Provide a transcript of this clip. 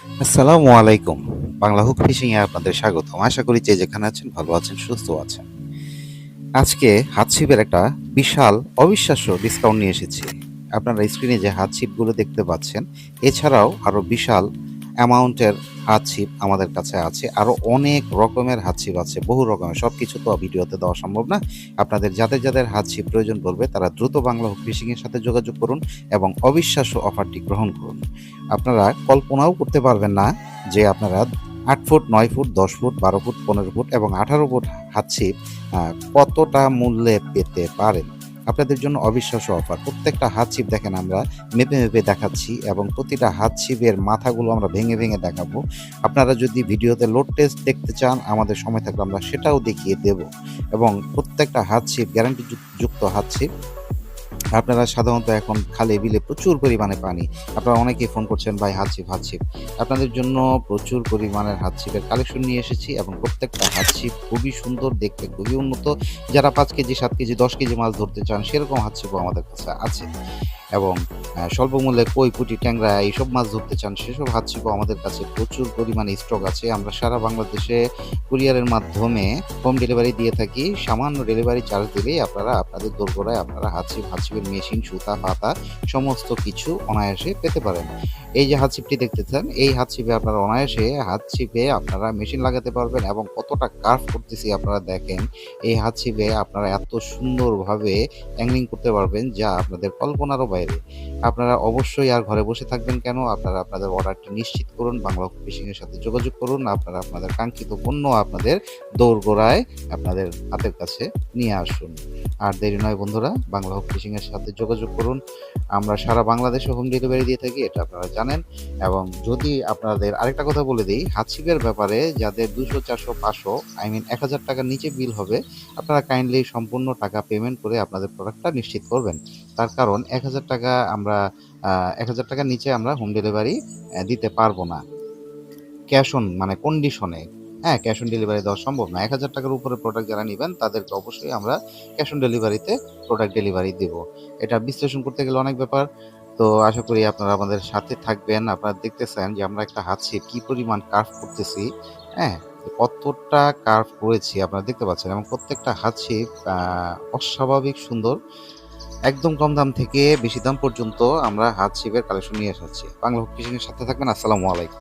আসসালামু আলাইকুম। Bangla hook fishing এ আপনাদের স্বাগতম। আশা করি যে যেখানে আছেন ভালো আছেন, সুস্থ আছেন। আজকে হাতছিপের একটা বিশাল অবিশ্বাস্য ডিসকাউন্ট নিয়ে এসেছি। আপনারা স্ক্রিনে যে হাতছিপগুলো দেখতে পাচ্ছেন, এছাড়াও আরো বিশাল অ্যামাউন্টের হাতছিপ আমাদের কাছে আছে। আরো অনেক রকমের হাতছিপ আছে, বহু রকমের। সবকিছু তো ভিডিওতে দেওয়া সম্ভব না। আপনাদের যাদের হাতছিপ প্রয়োজন পড়বে তারা দ্রুত বাংলা হুক ফিশিং এর সাথে যোগাযোগ করুন এবং অবিশ্বাস্য অফারটি গ্রহণ করুন। আপনারা কল্পনাও করতে পারবেন না যে আপনারা ৮ foot, ৯ foot, ১০ foot, ১২ foot, ১৫ foot এবং ১৮ ফুট হাতছিপ কতটা মূল্যে পেতে পারেন। আপনাদের জন্য অবিশ্বাস্য অফার। প্রত্যেকটা হাতছিপ দেখেন আমরা মেপে দেখাচ্ছি এবং প্রতিটা হাতছিপের মাথাগুলো আমরা ভেঙে দেখাবো। আপনারা যদি ভিডিওতে লোড টেস্ট দেখতে চান, আমাদের সময় থাকলে আমরা সেটাও দেখিয়ে দেব এবং প্রত্যেকটা হাতছিপ গ্যারান্টি যুক্ত হাতছিপ। আপনারা সাধারণত এখন খালে বিলে প্রচুর পরিমাণে পানি। আপনারা অনেকেই ফোন করছেন, ভাই হাতছিপ। আপনাদের জন্য প্রচুর পরিমাণের হাতছিপের কালেকশন নিয়ে এসেছি এবং প্রত্যেকটা হাতছিপ খুবই সুন্দর, দেখতে খুবই উন্নত। যারা ৫ কেজি, ৭ কেজি, ১০ কেজি মাছ ধরতে চান সেরকম হাতছিপও আমাদের কাছে আছে। এবং স্বল্প মূল্যে কই, পুঁটি, ট্যাংরা এইসব মাছ ধরতে চান সেসব হাতছিপও আমাদের কাছে প্রচুর পরিমাণে স্টক আছে। আমরা সারা বাংলাদেশে কুরিয়ারের মাধ্যমে হোম ডেলিভারি দিয়ে থাকি। সামান্য ডেলিভারি চার্জ দিলেই আপনারা আপনাদের দোরগোড়ায় আপনারা হাতছিপের মেশিন, সুতা, পাতা সমস্ত কিছু অনায়াসে পেতে পারেন। এই যে হাতছিপটি দেখতেছেন, এই হাতছিপে আপনারা অনায়াসে আপনারা মেশিন লাগাতে পারবেন এবং কতটা কার্ভ করতেছি আপনারা দেখেন। এই হাতছিপে আপনারা এত সুন্দরভাবে অ্যাংলিং করতে পারবেন যা আপনাদের কল্পনারও বাইরে। আপনারা অবশ্যই আর ঘরে বসে থাকবেন কেন? আপনারা আপনাদের অর্ডারটি নিশ্চিত করুন। বাংলা হুক ফিশিং এর সাথে যোগাযোগ করুন। আপনারা আপনাদের কাঙ্ক্ষিত পণ্য আপনাদের দোরগোড়ায় আপনাদের হাতের কাছে নিয়ে আসুন। আর দেরি নয় বন্ধুরা, বাংলা হুক ফিশিং এর সাথে যোগাযোগ করুন। আমরা সারা বাংলাদেশে হোম ডেলিভারি দিয়ে থাকি, এটা আপনারা জানেন। এবং যদি আপনাদের আরেকটা কথা বলে দেই, হাতছিপের ব্যাপারে যাদের ২০০, ৪০০, ৫০০ ৳১,০০০ টাকার নিচে বিল হবে, আপনারা কাইন্ডলি সম্পূর্ণ টাকা পেমেন্ট করে আপনাদের প্রোডাক্টটা নিশ্চিত করবেন। তার কারণ ৳১,০০০ আমরা ৳১,০০০ টাকার নিচে আমরা হোম ডেলিভারি দিতে পারবো না। ক্যাশ অন মানে কন্ডিশনে, হ্যাঁ? ক্যাশ অন ডেলিভারি দেওয়া সম্ভব না। ৳১,০০০ টাকার উপরে প্রোডাক্ট যারা নিবেন তাদেরকে অবশ্যই আমরা ক্যাশ অন ডেলিভারিতে প্রোডাক্ট ডেলিভারি দিব। এটা বিশ্লেষণ করতে গেলে অনেক ব্যাপার। তো আশা করি আপনারা আমাদের সাথে থাকবেন। আপনারা দেখতেছেন যে আমরা একটা হাতছিপ কি পরিমাণ কার্ভ করতেছি, হ্যাঁ? কতটা কার্ভ করেছি আপনারা দেখতে পাচ্ছেন এবং প্রত্যেকটা হাতছিপ অস্বাভাবিক সুন্দর। একদম কম দাম থেকে বেশি দাম পর্যন্ত আমরা হাতছিপের কালেকশন নিয়ে এসেছি। বাংলা হুক ফিশিং এর সাথে থাকবেন। আসসালামু আলাইকুম।